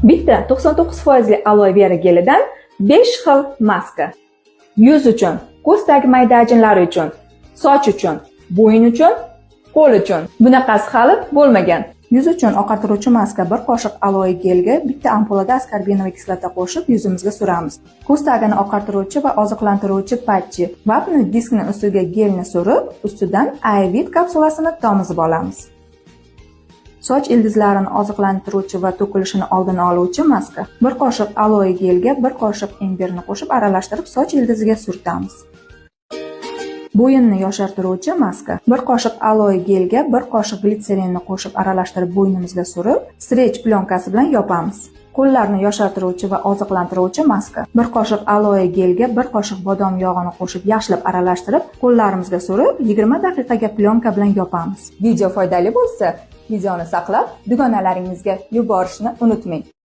Bitta 99% aloe vera gelidan 5 xil maska. Yuz uchun, ko'zdagi mayda ajinlar uchun, soch uchun, bo'yin uchun, qo'l uchun. Bunaqasi hali bo'lmagan. Yuz uchun oqartiruvchi maska 1 qoshiq aloe gelga bitta ampulada askorbinoviy kislota qo'shib yuzimizga suramiz. Ko'z tagini oqartiruvchi va oziqlantiruvchi patchi vapni diskni ustiga gelni surib, ustidan Ayvit kapsulasini tomizib olamiz. Soch ildizlarini oziqlantiruvchi va to'kilishini oldini oluvchi maska 1 qoshiq aloe gelga 1 qoshiq imbirni qo'shib aralashtirib soch ildiziga surtamiz. Bo'yinni yoshartiruvchi maska 1 qoshiq aloe gelga 1 qoshiq glitserinni qo'shib aralashtirib bo'ynimizga surib, strech plyonkasi bilan yopamiz. Qo'llarni yoshartiruvchi va oziqlantiruvchi maska 1 qoshiq aloe gelga 1 qoshiq bodom yog'ini qo'shib yaxshilab aralashtirib, qo'llarimizga surib 20 daqiqaga plyonka bilan yopamiz. Video foydali bo'lsa, videoni saqlab, dugonalaringizga yuborishni unutmang.